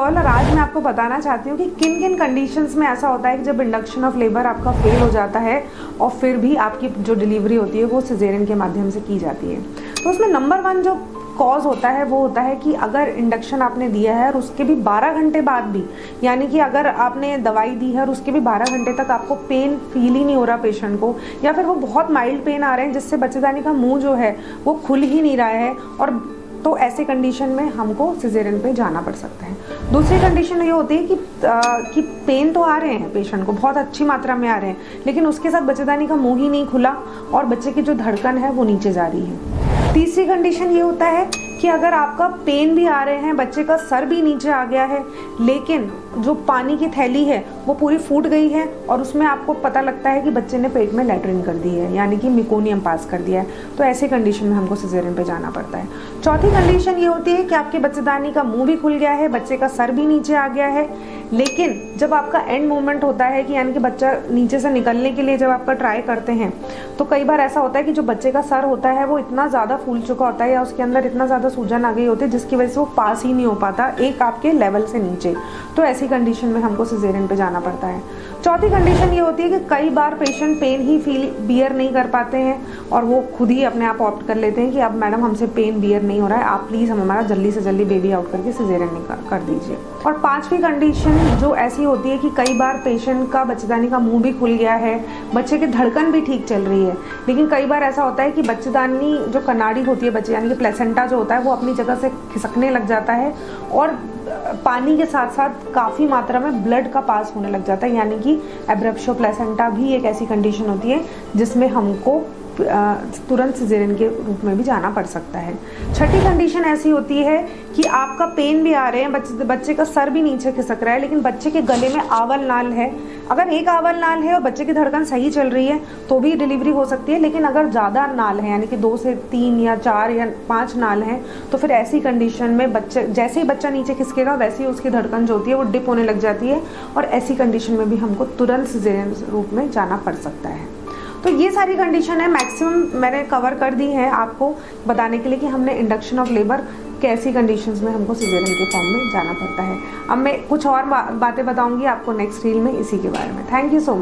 और आज मैं आपको बताना चाहती हूँ कि किन किन कंडीशंस में ऐसा होता है कि जब इंडक्शन ऑफ लेबर आपका फेल हो जाता है और फिर भी आपकी जो डिलीवरी होती है वो सिजेरियन के माध्यम से की जाती है। तो उसमें नंबर 1 जो कॉज होता है वो होता है कि अगर इंडक्शन आपने दिया है और उसके भी 12 घंटे बाद भी, यानी कि अगर आपने दवाई दी है और उसके भी 12 घंटे तक आपको पेन फील ही नहीं हो रहा पेशेंट को, या फिर वो बहुत माइल्ड पेन आ रहे हैं जिससे बच्चेदानी का मुंह जो है वो खुल ही नहीं रहा है, और तो ऐसे कंडीशन में हमको सिजेरियन पे जाना पड़ सकता है। दूसरी कंडीशन ये होती है कि पेन तो आ रहे हैं पेशेंट को, बहुत अच्छी मात्रा में आ रहे हैं, लेकिन उसके साथ बच्चेदानी का मुंह ही नहीं खुला और बच्चे की जो धड़कन है वो नीचे जा रही है। तीसरी कंडीशन ये होता है कि अगर आपका पेन भी आ रहे हैं, बच्चे का सर भी नीचे आ गया है, लेकिन जो पानी की थैली है वो पूरी फूट गई है और उसमें आपको पता लगता है कि बच्चे ने पेट में लैट्रिन कर दी है, यानी कि मिकोनियम पास कर दिया है, तो ऐसे कंडीशन में हमको सिजेरियन पे जाना पड़ता है। चौथी कंडीशन ये होती है कि आपके बच्चेदानी का मुंह भी खुल गया है, बच्चे का सर भी नीचे आ गया है, लेकिन जब आपका एंड मूवमेंट होता है कि यानी कि बच्चा नीचे से निकलने के लिए जब आपका ट्राई करते हैं, तो कई बार ऐसा होता है कि जो बच्चे का सर होता है वो इतना ज़्यादा फूल चुका होता है या उसके अंदर इतना ज़्यादा सूजन आ गई होती है जिसकी वजह से वो पास ही नहीं हो पाता एक आपके लेवल से नीचे, तो ऐसी कंडीशन में हमको सिजेरियन पे जाना पड़ता है। चौथी कंडीशन ये होती है कि कई बार पेशेंट पेन ही बियर नहीं कर पाते हैं और वो खुद ही अपने आप ऑप्ट कर लेते हैं कि अब मैडम हमसे पेन बियर नहीं हो रहा है, आप प्लीज़ हमारा जल्दी से जल्दी बेबी आउट करके सिजेरियन कर दीजिए। और पांचवी कंडीशन जो ऐसी होती है कि कई बार पेशेंट का बच्चेदानी का मुंह भी खुल गया है, बच्चे की धड़कन भी ठीक चल रही है, लेकिन कई बार ऐसा होता है कि बच्चेदानी जो कनाड़ी होती है बच्चे यानी कि प्लेसेंटा जो होता है वो अपनी जगह से खिसकने लग जाता है और पानी के साथ साथ काफ़ी मात्रा में ब्लड का पास होने लग जाता है, यानी कि एब्रप्शो प्लेसेंटा भी एक ऐसी कंडीशन होती है जिसमें हमको तुरंत सिजेरियन के रूप में भी जाना पड़ सकता है। छठी कंडीशन ऐसी होती है कि आपका पेन भी आ रहे हैं, बच्चे का सर भी नीचे खिसक रहा है, लेकिन बच्चे के गले में आवल नाल है। अगर एक आवल नाल है और बच्चे की धड़कन सही चल रही है तो भी डिलीवरी हो सकती है, लेकिन अगर ज़्यादा नाल है यानी कि 2 से 3 या 4 या 5 नाल हैं तो फिर ऐसी कंडीशन में बच्चे जैसे ही बच्चा नीचे खिसकेगा वैसे ही उसकी धड़कन जो होती है वो डिप होने लग जाती है और ऐसी कंडीशन में भी हमको तुरंत सिजेरियन रूप में जाना पड़ सकता है। तो ये सारी कंडीशन है, मैक्सिमम मैंने कवर कर दी है आपको बताने के लिए कि हमने इंडक्शन ऑफ लेबर कैसी कंडीशंस में हमको सिजेरियन के फॉर्म में जाना पड़ता है। अब मैं कुछ और बातें बताऊंगी आपको नेक्स्ट रील में इसी के बारे में। Thank you so much.